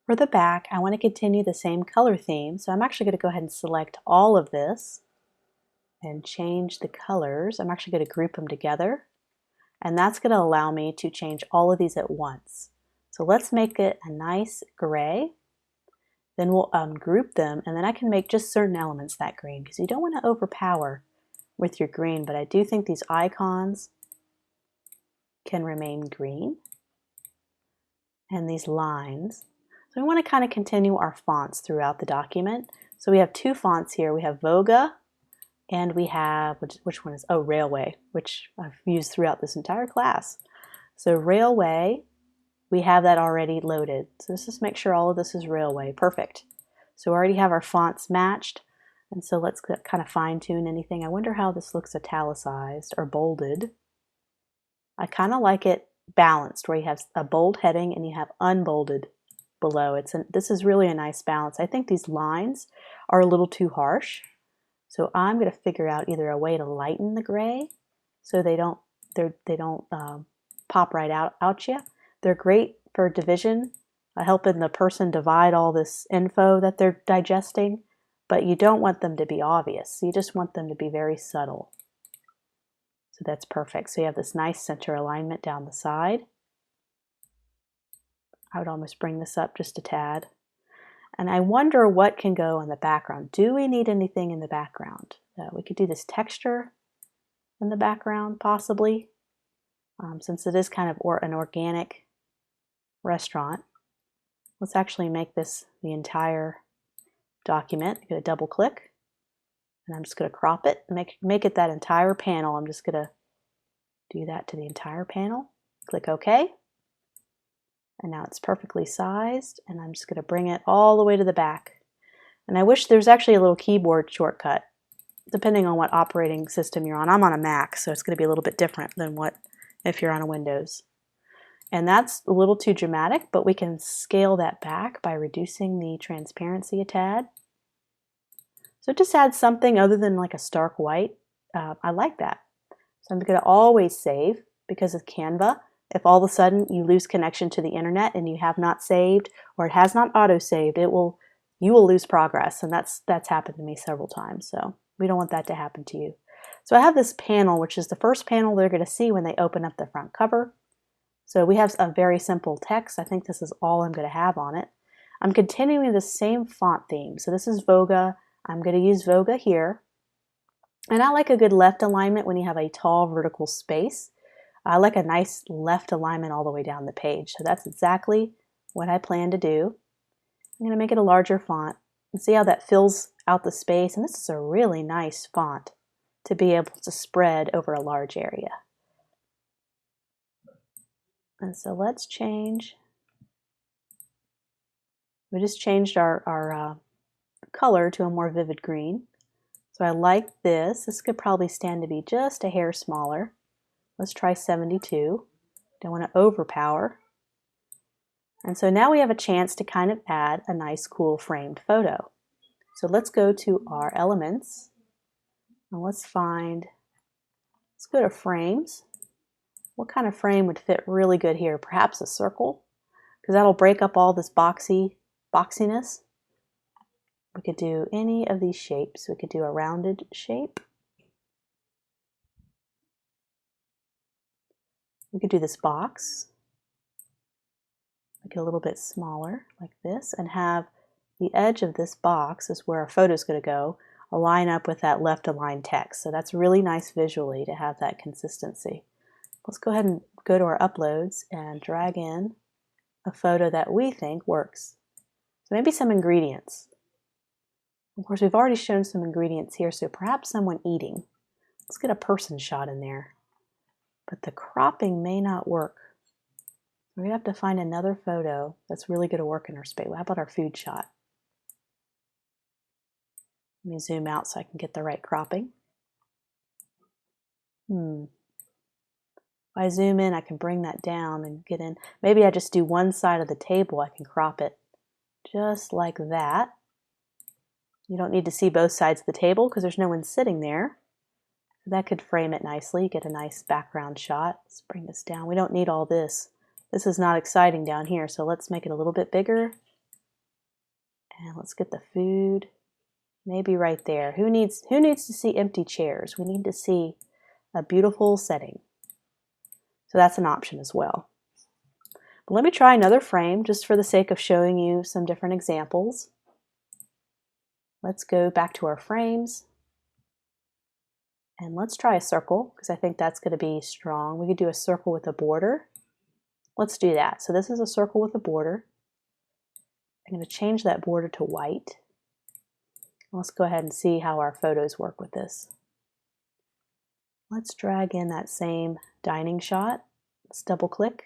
For the back, I want to continue the same color theme, so I'm actually going to go ahead and select all of this and change the colors. I'm actually going to group them together, and that's going to allow me to change all of these at once. So let's make it a nice gray. Then we'll group them, and then I can make just certain elements that green, because you don't want to overpower with your green, but I do think these icons can remain green, and these lines. So we want to kind of continue our fonts throughout the document. So we have two fonts here. We have Voga, and we have, which one is, oh, Railway, which I've used throughout this entire class. So Railway, we have that already loaded. So let's just make sure all of this is Railway. Perfect. So we already have our fonts matched. And so let's kind of fine tune anything. I wonder how this looks italicized or bolded. I kind of like it balanced, where you have a bold heading and you have unbolded below. This is really a nice balance. I think these lines are a little too harsh. So I'm going to figure out either a way to lighten the gray so they don't pop right out you. They're great for division, helping the person divide all this info that they're digesting, but you don't want them to be obvious. You just want them to be very subtle. So that's perfect. So you have this nice center alignment down the side. I would almost bring this up just a tad. And I wonder what can go in the background. Do we need anything in the background? We could do this texture in the background, possibly, since it is kind of an organic restaurant. Let's actually make this the entire document. I'm going to double click, and I'm just going to crop it, make it that entire panel. I'm just going to do that to the entire panel. Click OK. And now it's perfectly sized, and I'm just going to bring it all the way to the back. And I wish there's actually a little keyboard shortcut, depending on what operating system you're on. I'm on a Mac, so it's going to be a little bit different than what if you're on a Windows. And that's a little too dramatic, but we can scale that back by reducing the transparency a tad. So it just adds something other than like a stark white. I like that. So I'm going to always save, because of Canva. If all of a sudden you lose connection to the internet and you have not saved, or it has not auto-saved, you will lose progress, and that's happened to me several times. So we don't want that to happen to you. So I have this panel, which is the first panel they're going to see when they open up the front cover. So we have a very simple text. I think this is all I'm going to have on it. I'm continuing the same font theme. So this is Voga. I'm going to use Voga here. And I like a good left alignment when you have a tall vertical space. I like a nice left alignment all the way down the page. So that's exactly what I plan to do. I'm going to make it a larger font and see how that fills out the space. And this is a really nice font to be able to spread over a large area. And so let's change. We just changed our color to a more vivid green. So I like this. This could probably stand to be just a hair smaller. Let's try 72. Don't want to overpower. And so now we have a chance to kind of add a nice, cool framed photo. So let's go to our elements. And let's go to frames. What kind of frame would fit really good here? Perhaps a circle, because that'll break up all this boxiness. We could do any of these shapes. We could do a rounded shape. We could do this box, make it a little bit smaller like this, and have the edge of this box is where our photo is going to go, align up with that left aligned text. So that's really nice visually to have that consistency. Let's go ahead and go to our uploads and drag in a photo that we think works. So maybe some ingredients. Of course, we've already shown some ingredients here, so perhaps someone eating. Let's get a person shot in there. But the cropping may not work. We have to find another photo that's really going to work in our space. How about our food shot? Let me zoom out so I can get the right cropping. If I zoom in, I can bring that down and get in. Maybe I just do one side of the table. I can crop it just like that. You don't need to see both sides of the table because there's no one sitting there. That could frame it nicely, get a nice background shot. Let's bring this down. We don't need all this. This is not exciting down here, so let's make it a little bit bigger. And let's get the food, maybe right there. Who needs to see empty chairs? We need to see a beautiful setting. So that's an option as well. But let me try another frame just for the sake of showing you some different examples. Let's go back to our frames. And let's try a circle, because I think that's going to be strong. We could do a circle with a border. Let's do that. So this is a circle with a border. I'm going to change that border to white. Let's go ahead and see how our photos work with this. Let's drag in that same dining shot. Let's double click.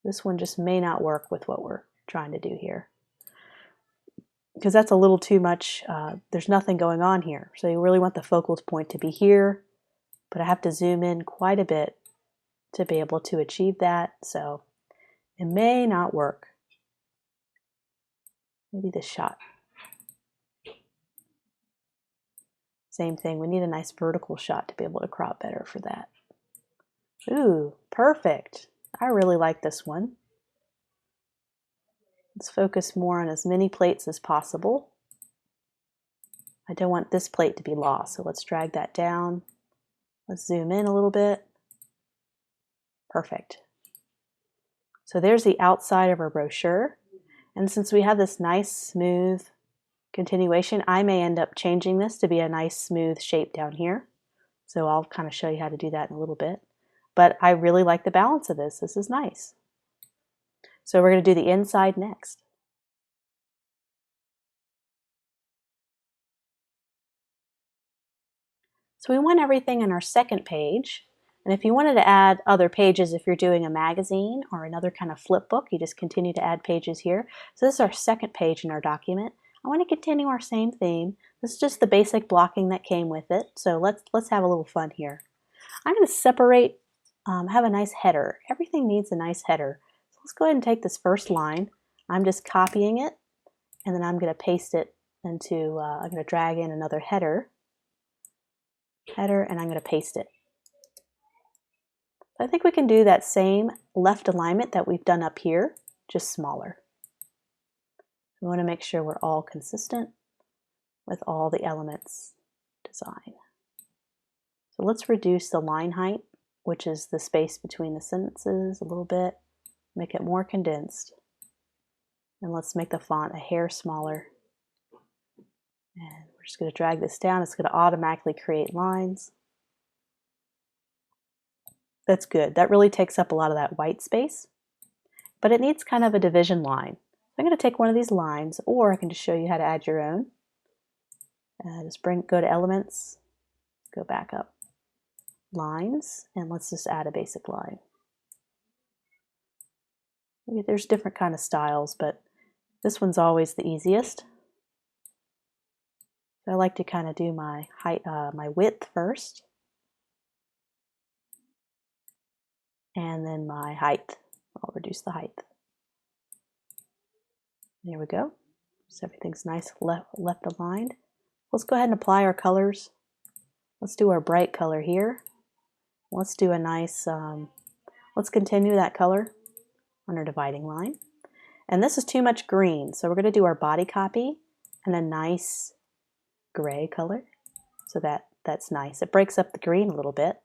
This one just may not work with what we're trying to do here, because that's a little too much. There's nothing going on here. So you really want the focal point to be here, but I have to zoom in quite a bit to be able to achieve that. So it may not work. Maybe this shot. Same thing, we need a nice vertical shot to be able to crop better for that. Ooh, perfect. I really like this one. Let's focus more on as many plates as possible. I don't want this plate to be lost, so let's drag that down. Let's zoom in a little bit. Perfect. So there's the outside of our brochure. And since we have this nice smooth continuation, I may end up changing this to be a nice smooth shape down here. So I'll kind of show you how to do that in a little bit. But I really like the balance of this. This is nice. So we're going to do the inside next. So we want everything on our second page. And if you wanted to add other pages, if you're doing a magazine or another kind of flip book, you just continue to add pages here. So this is our second page in our document. I want to continue our same theme. This is just the basic blocking that came with it. So let's have a little fun here. I'm going to separate, have a nice header. Everything needs a nice header. So let's go ahead and take this first line. I'm just copying it, and then I'm going to paste it into, I'm going to drag in another header, and I'm going to paste it. I think we can do that same left alignment that we've done up here, just smaller. We want to make sure we're all consistent with all the elements design. So let's reduce the line height, which is the space between the sentences, a little bit, make it more condensed. And let's make the font a hair smaller. And we're just going to drag this down. It's going to automatically create lines. That's good. That really takes up a lot of that white space, but it needs kind of a division line. I'm going to take one of these lines, or I can just show you how to add your own. Just go to Elements, go back up, Lines, and let's just add a basic line. Maybe there's different kind of styles, but this one's always the easiest. So I like to kind of do my height, my width first, and then my height. I'll reduce the height. There we go. So everything's nice left aligned. Let's go ahead and apply our colors. Let's do our bright color here. Let's do a nice, let's continue that color on our dividing line. And this is too much green, so we're going to do our body copy and a nice gray color. So that's nice. It breaks up the green a little bit.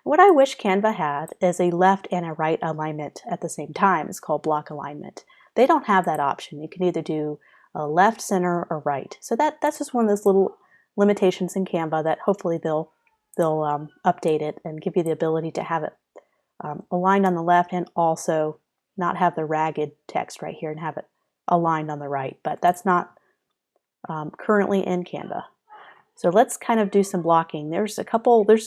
What I wish Canva had is a left and a right alignment at the same time. It's called block alignment. They don't have that option. You can either do a left, center, or right. So that's just one of those little limitations in Canva that hopefully they'll update it and give you the ability to have it aligned on the left and also not have the ragged text right here and have it aligned on the right. But that's not currently in Canva. So let's kind of do some blocking. There's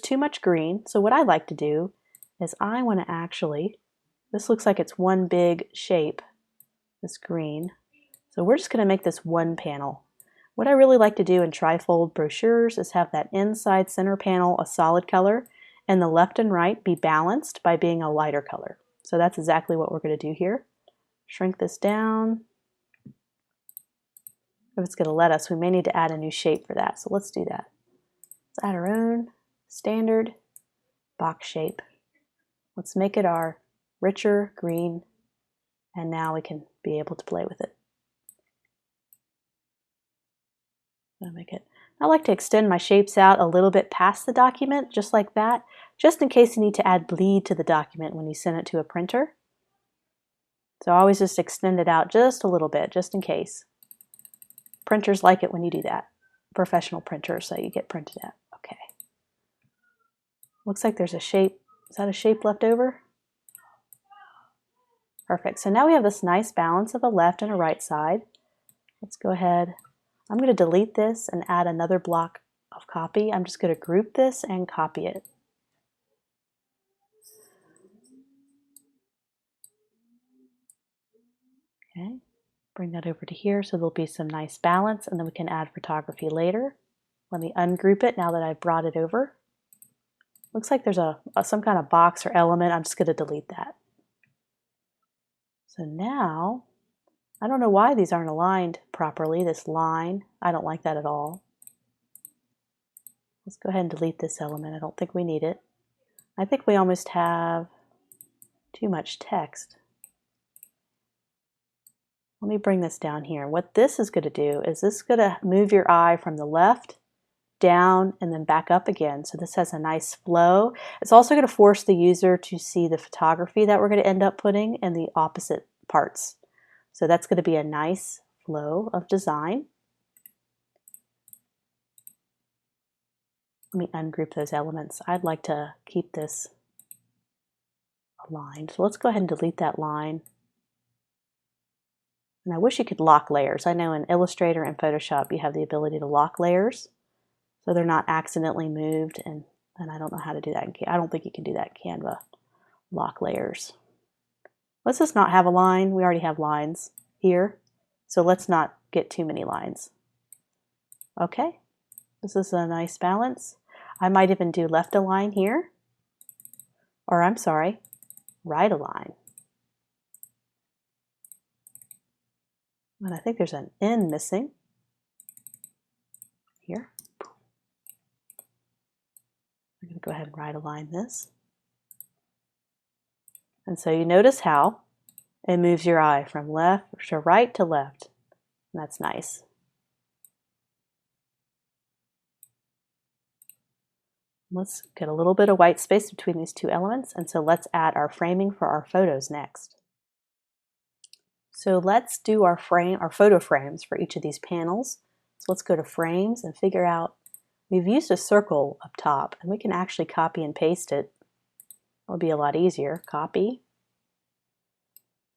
too much green. So what I like to do is I want to actually, this looks like it's one big shape, this green. So we're just going to make this one panel. What I really like to do in trifold brochures is have that inside center panel a solid color and the left and right be balanced by being a lighter color. So that's exactly what we're going to do here. Shrink this down. If it's going to let us, we may need to add a new shape for that. So let's do that. Let's add our own standard box shape. Let's make it our richer green And now we can be able to play with it. I like to extend my shapes out a little bit past the document, just like that, just in case you need to add bleed to the document when you send it to a printer. So always just extend it out just a little bit, just in case. Printers like it when you do that. Professional printers that you get printed at. Okay. Looks like there's a shape. Is that a shape left over? Perfect. So now we have this nice balance of a left and a right side. Let's go ahead. I'm going to delete this and add another block of copy. I'm just going to group this and copy it. Okay, bring that over to here so there'll be some nice balance, and then we can add photography later. Let me ungroup it now that I've brought it over. Looks like there's some kind of box or element. I'm just going to delete that. So now, I don't know why these aren't aligned properly, this line. I don't like that at all. Let's go ahead and delete this element. I don't think we need it. I think we almost have too much text. Let me bring this down here. What this is going to do is this is going to move your eye from the left down and then back up again. So this has a nice flow. It's also going to force the user to see the photography that we're going to end up putting in the opposite parts. So that's going to be a nice flow of design. Let me ungroup those elements. I'd like to keep this aligned. So let's go ahead and delete that line. And I wish you could lock layers. I know in Illustrator and Photoshop you have the ability to lock layers so they're not accidentally moved, and I don't know how to do that. I don't think you can do that in Canva, lock layers. Let's just not have a line. We already have lines here, so let's not get too many lines. Okay, this is a nice balance. I might even do left align here, or I'm sorry, right align. And I think there's an N missing here. I'm going to go ahead and right align this. And so you notice how it moves your eye from left to right to left. And that's nice. Let's get a little bit of white space between these two elements. And so let's add our framing for our photos next. So let's do our photo frames for each of these panels. So let's go to frames and figure out, we've used a circle up top and we can actually copy and paste it. It'll be a lot easier. Copy,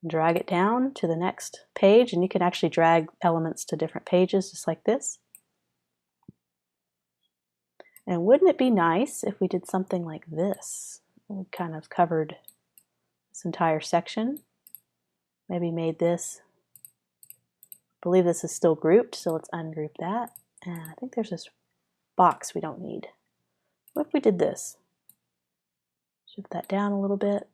drag it down to the next page, and you can actually drag elements to different pages just like this. And wouldn't it be nice if we did something like this? We kind of covered this entire section. Maybe made this, I believe this is still grouped, so let's ungroup that. And I think there's this box we don't need. What if we did this? Shift that down a little bit.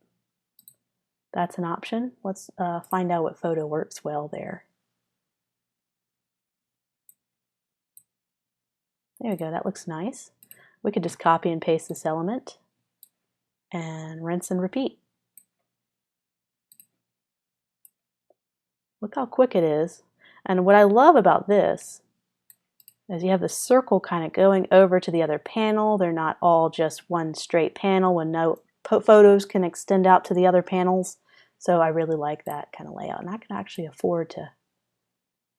That's an option. Let's find out what photo works well there. There we go, that looks nice. We could just copy and paste this element and rinse and repeat. Look how quick it is. And what I love about this is you have the circle kind of going over to the other panel. They're not all just one straight panel when no photos can extend out to the other panels. So I really like that kind of layout. And I can actually afford to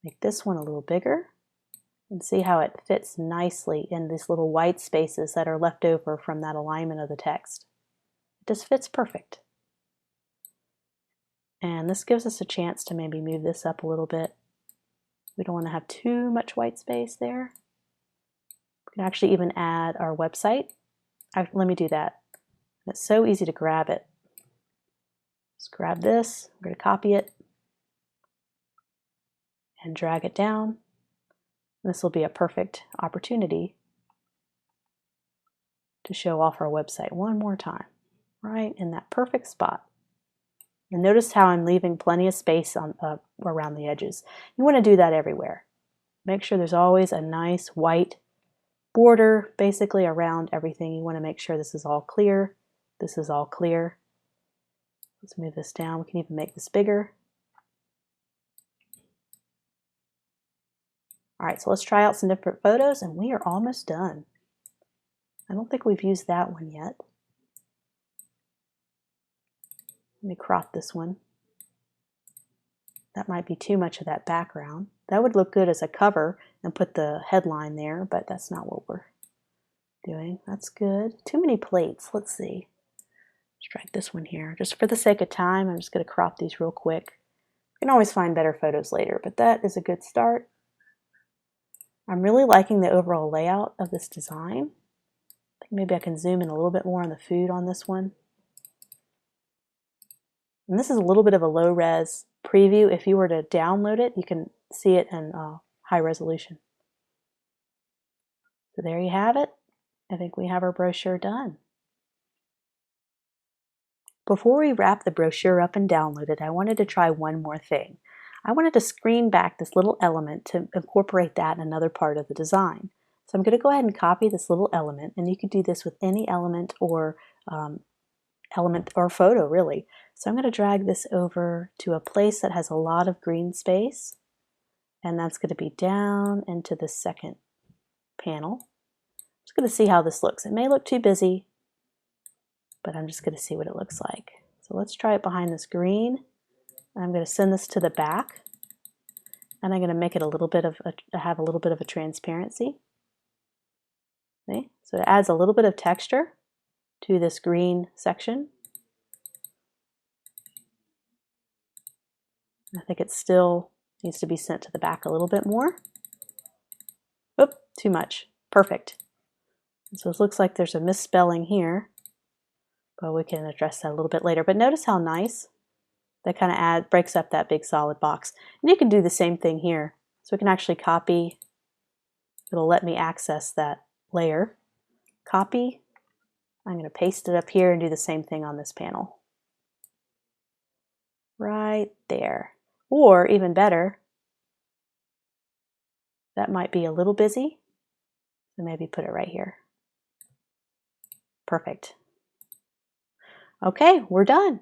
make this one a little bigger and see how it fits nicely in these little white spaces that are left over from that alignment of the text. It just fits perfect. And this gives us a chance to maybe move this up a little bit. We don't want to have too much white space there. We can actually even add our website. Let me do that. It's so easy to grab it. Just grab this, I'm going to copy it and drag it down. This will be a perfect opportunity to show off our website one more time, right in that perfect spot. And notice how I'm leaving plenty of space on, around the edges. You want to do that everywhere. Make sure there's always a nice white border basically around everything. You want to make sure this is all clear. This is all clear. Let's move this down. We can even make this bigger. All right, so let's try out some different photos, and we are almost done. I don't think we've used that one yet. Let me crop this one. That might be too much of that background. That would look good as a cover and put the headline there, but that's not what we're doing. That's good. Too many plates. Let's see. Let's drag this one here. Just for the sake of time, I'm just going to crop these real quick. You can always find better photos later, but that is a good start. I'm really liking the overall layout of this design. I think maybe I can zoom in a little bit more on the food on this one. And this is a little bit of a low-res preview. If you were to download it, you can see it in high resolution. So there you have it. I think we have our brochure done. Before we wrap the brochure up and download it, I wanted to try one more thing. I wanted to screen back this little element to incorporate that in another part of the design. So I'm going to go ahead and copy this little element, and you could do this with any element or photo really. So I'm going to drag this over to a place that has a lot of green space, and that's going to be down into the second panel. I'm just going to see how this looks. It may look too busy, but I'm just going to see what it looks like. So let's try it behind this green. I'm going to send this to the back, and I'm going to make it a little bit of a transparency. See? So it adds a little bit of texture to this green section. I think it still needs to be sent to the back a little bit more. Oop, too much. Perfect. So it looks like there's a misspelling here, but we can address that a little bit later. But notice how nice that kind of breaks up that big solid box. And you can do the same thing here. So we can actually copy. It'll let me access that layer. Copy. I'm going to paste it up here and do the same thing on this panel. Right there. Or even better, that might be a little busy, so maybe put it right here. Perfect. Okay, we're done.